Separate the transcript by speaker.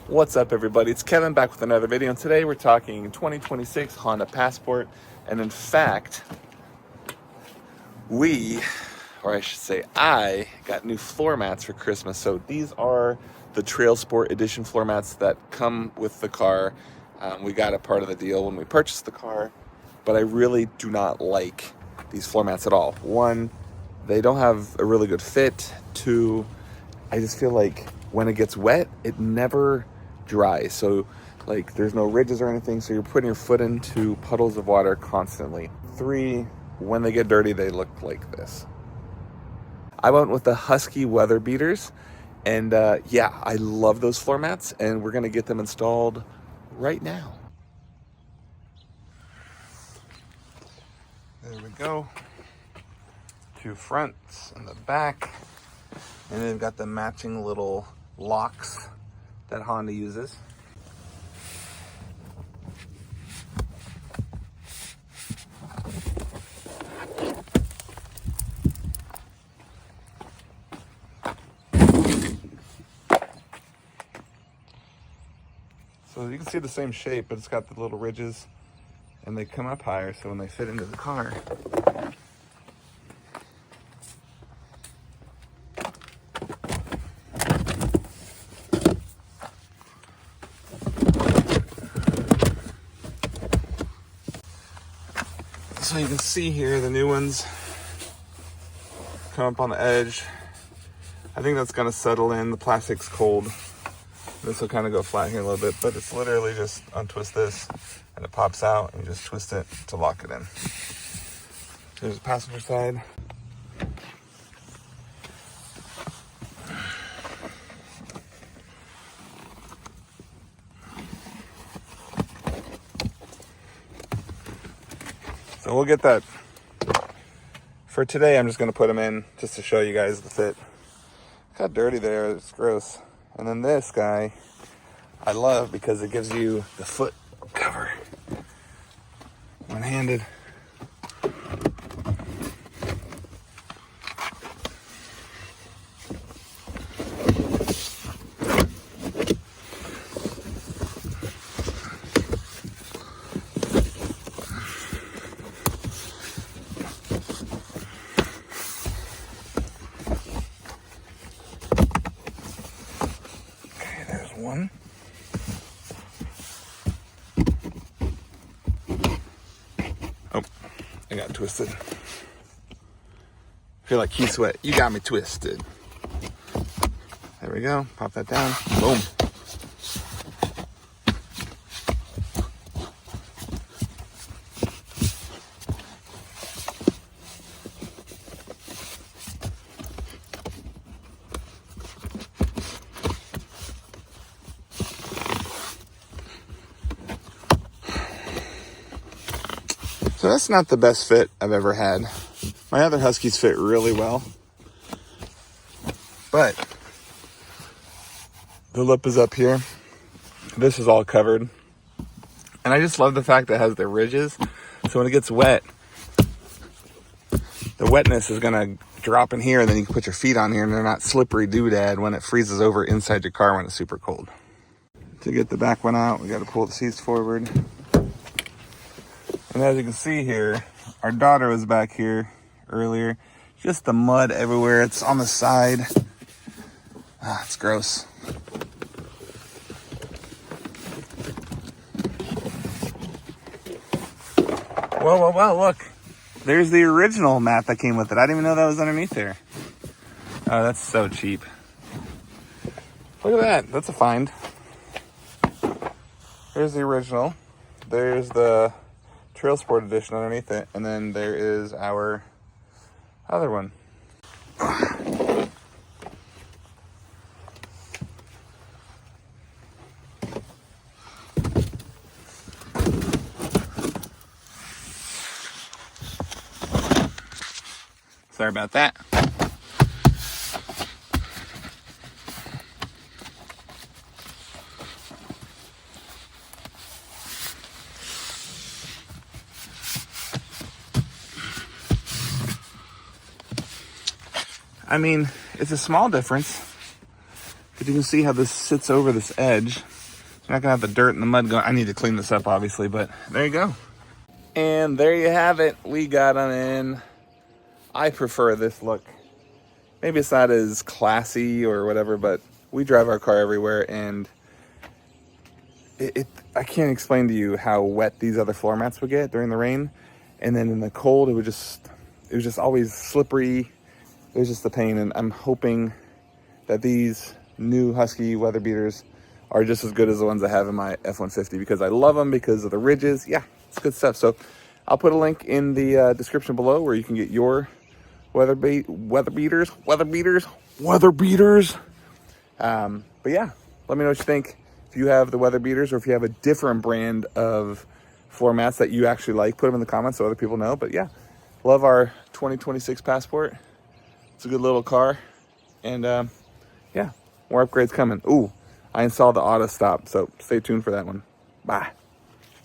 Speaker 1: What's up, everybody? It's Kevin back with another video, and today we're talking 2026 Honda Passport. And in fact, or I should say I, got new floor mats for Christmas. So these are the Trail Sport Edition floor mats that come with the car. We got a part of the deal when we purchased the car, but I really do not like these floor mats at all. One, they don't have a really good fit. Two, I just feel like when it gets wet, it never dries. So like there's no ridges or anything, so you're putting your foot into puddles of water constantly. Three, when they get dirty, they look like this. I went with the Husky WeatherBeaters, and yeah, I love those floor mats, and we're gonna get them installed right now. There we go. Two fronts and the back. And they've got the matching little locks that Honda uses. So you can see the same shape, but it's got the little ridges and they come up higher, so when they fit into the car, so you can see here the new ones come up on the edge. I think that's gonna settle in. The plastic's cold. This will kind of go flat here a little bit, but it's literally just untwist this and it pops out and you just twist it to lock it in. There's the passenger side. So we'll get that. For today, I'm just gonna put them in just to show you guys the fit. Look how dirty there, it's gross. And then this guy, I love because it gives you the foot cover one-handed. One. Oh, I got twisted. I feel like Key Sweat. You got me twisted. There we go. Pop that down. Boom. So that's not the best fit I've ever had. My other Huskies fit really well, but the lip is up here. This is all covered. And I just love the fact that it has the ridges. So when it gets wet, the wetness is gonna drop in here, and then you can put your feet on here and they're not slippery doodad when it freezes over inside your car when it's super cold. To get the back one out, we gotta pull the seats forward. And as you can see here, our daughter was back here earlier. Just the mud everywhere. It's on the side. Ah, it's gross. Well, look. There's the original mat that came with it. I didn't even know that was underneath there. Oh, that's so cheap. Look at that. That's a find. Here's the original. There's the Trail Sport Edition underneath it, and then there is our other one. Sorry about that. I mean, it's a small difference. But you can see how this sits over this edge. You're not gonna have the dirt and the mud going. I need to clean this up, obviously, but there you go. And there you have it. We got them in. I prefer this look. Maybe it's not as classy or whatever, but we drive our car everywhere, and I can't explain to you how wet these other floor mats would get during the rain. And then in the cold, it was just always slippery. It was just a pain, and I'm hoping that these new Husky WeatherBeaters are just as good as the ones I have in my F-150, because I love them because of the ridges. Yeah, it's good stuff. So I'll put a link in the description below where you can get your WeatherBeaters. But yeah, let me know what you think. If you have the WeatherBeaters, or if you have a different brand of floor mats that you actually like, put them in the comments so other people know. But yeah, love our 2026 Passport. It's a good little car. And yeah, more upgrades coming. Ooh, I installed the auto stop, so stay tuned for that one. Bye.